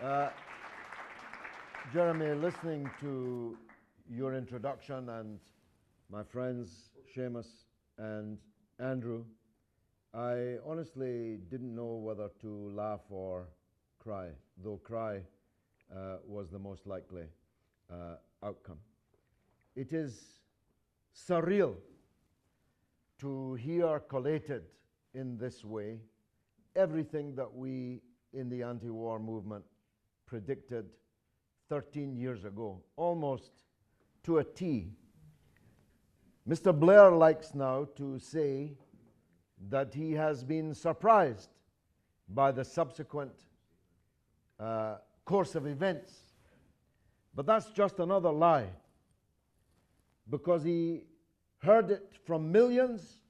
Uh, Jeremy, listening to your introduction and my friends Seamus and Andrew, I honestly didn't know whether to laugh or cry, though cry was the most likely outcome. It is surreal to hear collated in this way everything that we in the anti-war movement predicted 13 years ago, almost to a T. Mr. Blair likes now to say that he has been surprised by the subsequent course of events. But that's just another lie, because he heard it from millions,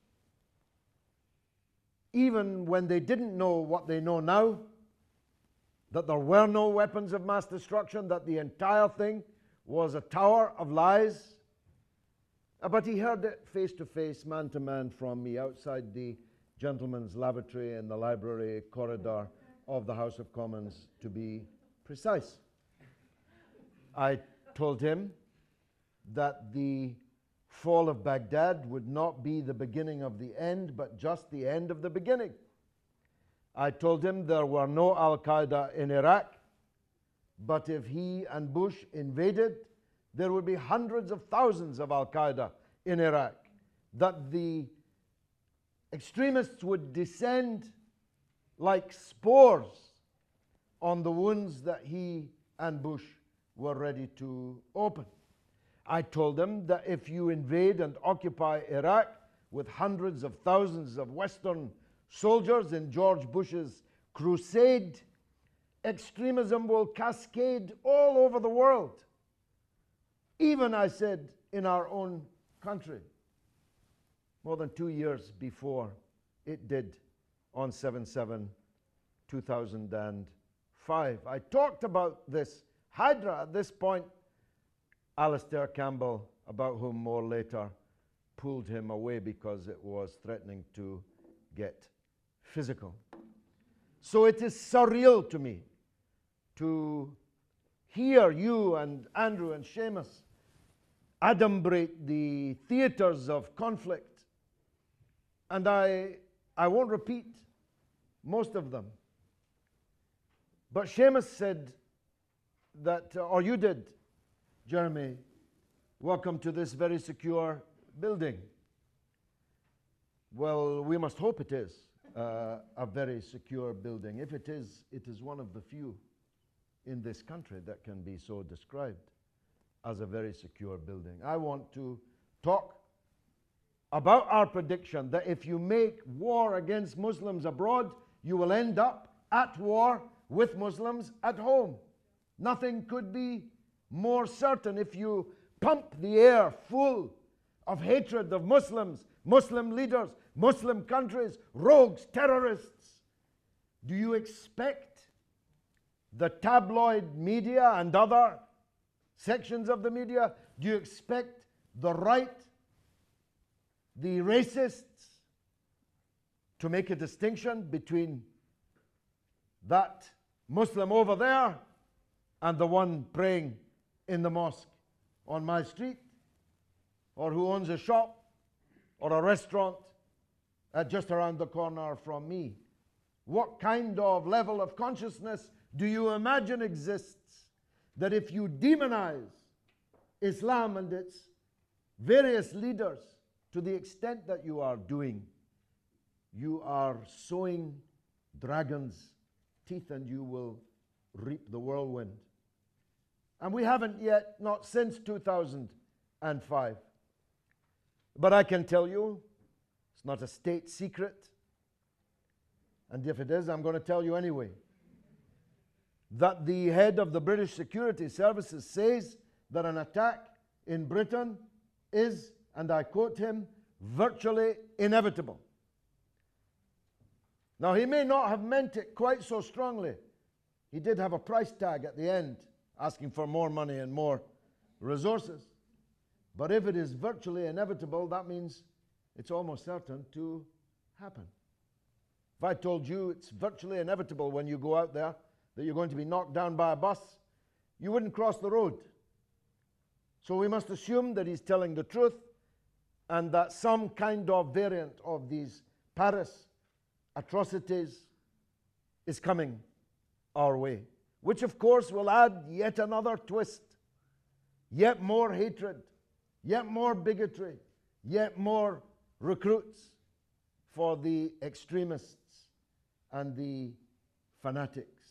even when they didn't know what they know now, that there were no weapons of mass destruction, that the entire thing was a tower of lies. But he heard it face to face, man to man from me outside the gentleman's lavatory in the library corridor of the House of Commons, to be precise. I told him that the fall of Baghdad would not be the beginning of the end, but just the end of the beginning. I told him there were no Al-Qaeda in Iraq, but if he and Bush invaded, there would be hundreds of thousands of Al-Qaeda in Iraq, that the extremists would descend like spores on the wounds that he and Bush were ready to open. I told them that if you invade and occupy Iraq with hundreds of thousands of Western soldiers in George Bush's crusade, extremism will cascade all over the world. Even, I said, in our own country, more than 2 years before it did on 7/7/2005. I talked about this Hydra at this point. Alistair Campbell, about whom more later, pulled him away because it was threatening to get physical. So it is surreal to me to hear you and Andrew and Seamus adumbrate the theaters of conflict. And I won't repeat most of them. But Seamus said that, or you did, Jeremy, welcome to this very secure building. Well, we must hope it is a very secure building. If it is one of the few in this country that can be so described as a very secure building. I want to talk about our prediction that if you make war against Muslims abroad, you will end up at war with Muslims at home. Nothing could be more certain. If you pump the air full of hatred of Muslims, Muslim leaders, Muslim countries, rogues, terrorists, do you expect the tabloid media and other sections of the media, do you expect the right, the racists, to make a distinction between that Muslim over there and the one praying in the mosque on my street, or who owns a shop or a restaurant just around the corner from me? What kind of level of consciousness do you imagine exists that if you demonize Islam and its various leaders to the extent that you are doing, you are sowing dragons' teeth and you will reap the whirlwind? And we haven't yet, not since 2005. But I can tell you, it's not a state secret, and if it is, I'm going to tell you anyway, that the head of the British Security Services says that an attack in Britain is, and I quote him, virtually inevitable. Now, he may not have meant it quite so strongly. He did have a price tag at the end, asking for more money and more resources. But if it is virtually inevitable, that means it's almost certain to happen. If I told you it's virtually inevitable when you go out there that you're going to be knocked down by a bus, you wouldn't cross the road. So we must assume that he's telling the truth and that some kind of variant of these Paris atrocities is coming our way, which of course will add yet another twist, yet more hatred, yet more bigotry, yet more recruits for the extremists and the fanatics.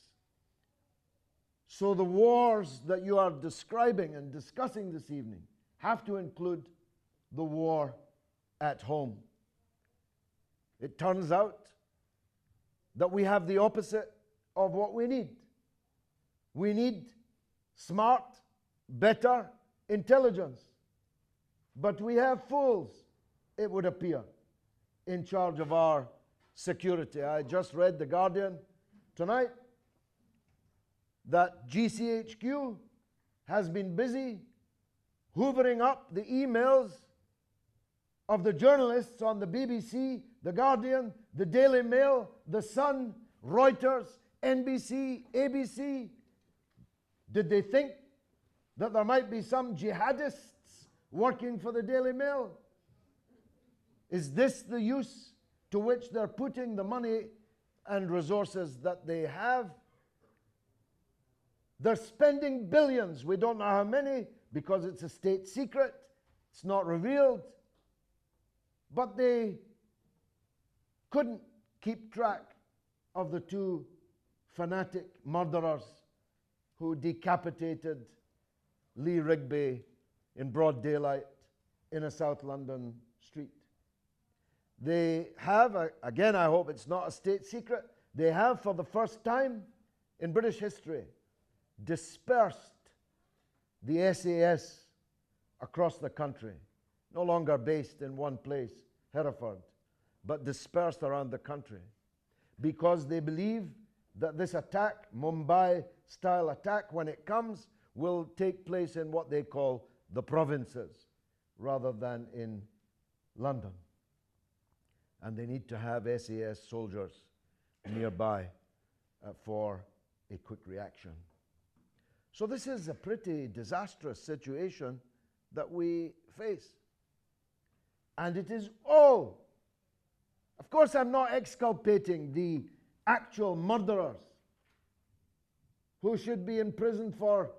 So the wars that you are describing and discussing this evening have to include the war at home. It turns out that we have the opposite of what we need. We need smart, better intelligence. But we have fools, it would appear, in charge of our security. I just read The Guardian tonight that GCHQ has been busy hoovering up the emails of the journalists on the BBC, The Guardian, the Daily Mail, The Sun, Reuters, NBC, ABC. Did they think that there might be some jihadists working for the Daily Mail? Is this the use to which they're putting the money and resources that they have? They're spending billions. We don't know how many because it's a state secret. It's not revealed. But they couldn't keep track of the two fanatic murderers who decapitated Lee Rigby in broad daylight in a South London street. They have, again, I hope it's not a state secret, they have for the first time in British history dispersed the SAS across the country, no longer based in one place, Hereford, but dispersed around the country, because they believe that this attack, Mumbai-style attack, when it comes, will take place in what they call the provinces, rather than in London. And they need to have SAS soldiers nearby for a quick reaction. So this is a pretty disastrous situation that we face. And it is all, of course I'm not exculpating the actual murderers who should be in prison for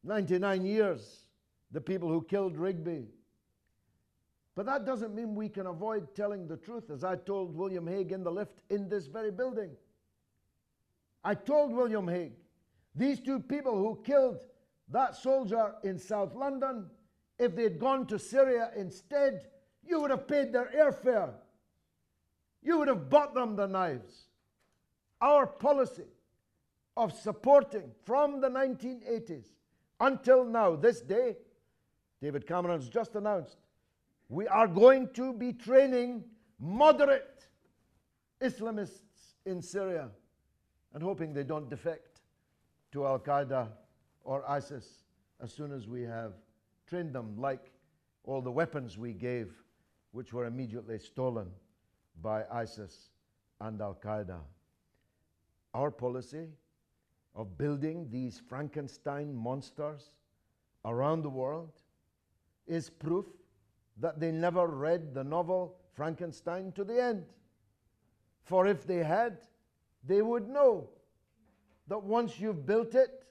99 years, the people who killed Rigby. But that doesn't mean we can avoid telling the truth, as I told William Hague in the lift in this very building. I told William Hague, these two people who killed that soldier in South London, if they'd gone to Syria instead, you would have paid their airfare. You would have bought them the knives. Our policy of supporting from the 1980s until now, this day, David Cameron's just announced, we are going to be training moderate Islamists in Syria and hoping they don't defect to Al-Qaeda or ISIS as soon as we have trained them, like all the weapons we gave, which were immediately stolen by ISIS and Al-Qaeda. Our policy of building these Frankenstein monsters around the world is proof that they never read the novel Frankenstein to the end. For if they had, they would know that once you've built it,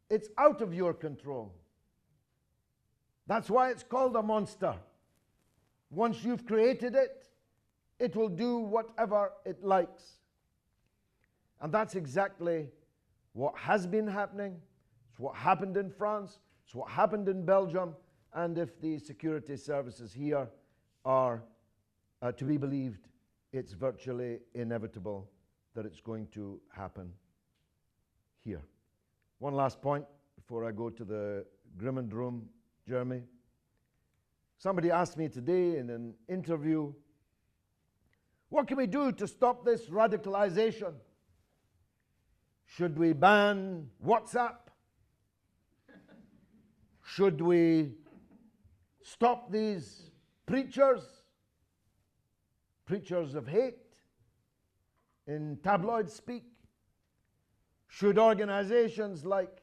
it's out of your control. That's why it's called a monster. Once you've created it, it will do whatever it likes. And that's exactly what has been happening. It's what happened in France. It's what happened in Belgium. And if the security services here are to be believed, it's virtually inevitable that it's going to happen here. One last point before I go to the Grimond room, Jeremy. Somebody asked me today in an interview, what can we do to stop this radicalization? Should we ban WhatsApp? Should we stop these preachers of hate in tabloid speak? Should organizations like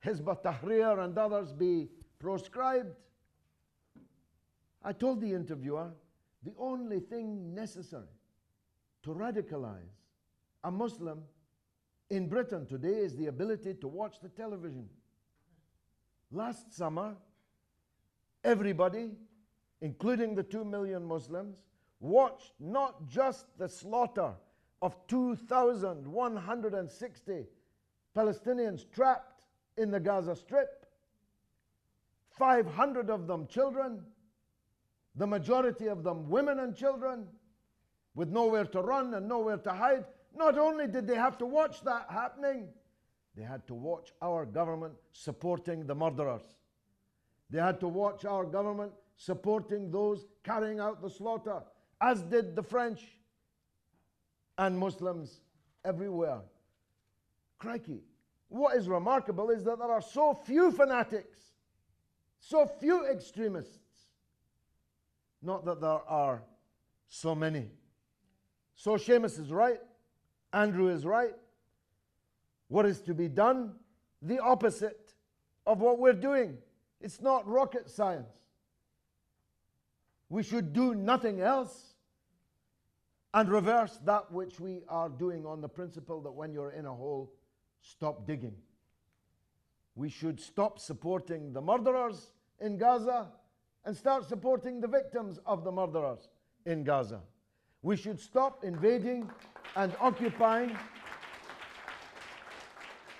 Hizb ut-Tahrir and others be proscribed? I told the interviewer, the only thing necessary to radicalize a Muslim in Britain today is the ability to watch the television. Last summer, everybody, including the 2 million Muslims, watched not just the slaughter of 2,160 Palestinians trapped in the Gaza Strip, 500 of them children, the majority of them women and children, with nowhere to run and nowhere to hide. Not only did they have to watch that happening, they had to watch our government supporting the murderers. They had to watch our government supporting those carrying out the slaughter, as did the French and Muslims everywhere. Crikey. What is remarkable is that there are so few fanatics, so few extremists. Not that there are so many. So Seamus is right. Andrew is right. What is to be done? The opposite of what we're doing. It's not rocket science. We should do nothing else and reverse that which we are doing on the principle that when you're in a hole, stop digging. We should stop supporting the murderers in Gaza and start supporting the victims of the murderers in Gaza. We should stop invading and occupying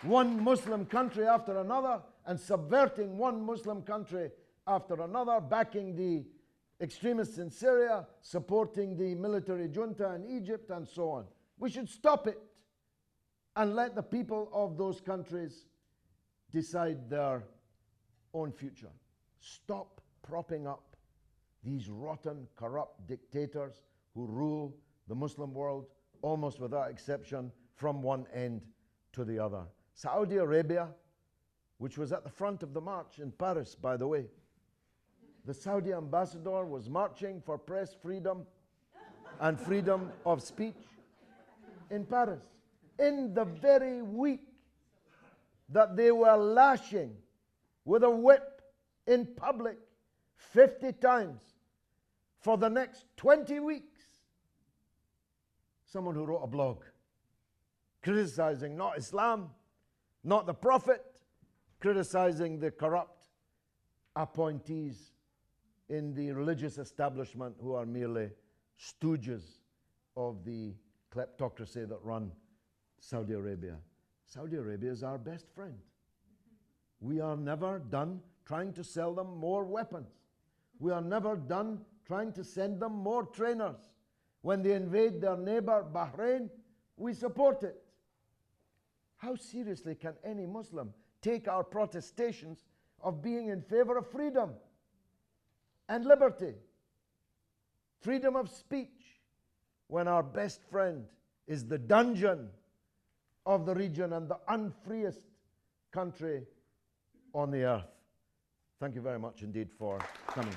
one Muslim country after another and subverting one Muslim country after another, backing the extremists in Syria, supporting the military junta in Egypt, and so on. We should stop it and let the people of those countries decide their own future. Stop propping up these rotten, corrupt dictators who rule the Muslim world almost without exception from one end to the other. Saudi Arabia, which was at the front of the march in Paris, by the way. The Saudi ambassador was marching for press freedom and freedom of speech in Paris. In the very week that they were lashing with a whip in public 50 times for the next 20 weeks. Someone who wrote a blog criticizing not Islam, not the Prophet, criticizing the corrupt appointees in the religious establishment who are merely stooges of the kleptocracy that run Saudi Arabia. Saudi Arabia is our best friend. We are never done trying to sell them more weapons. We are never done trying to send them more trainers. When they invade their neighbor Bahrain, we support it. How seriously can any Muslim take our protestations of being in favor of freedom and liberty, freedom of speech, when our best friend is the dungeon of the region and the unfreest country on the earth? Thank you very much indeed for coming.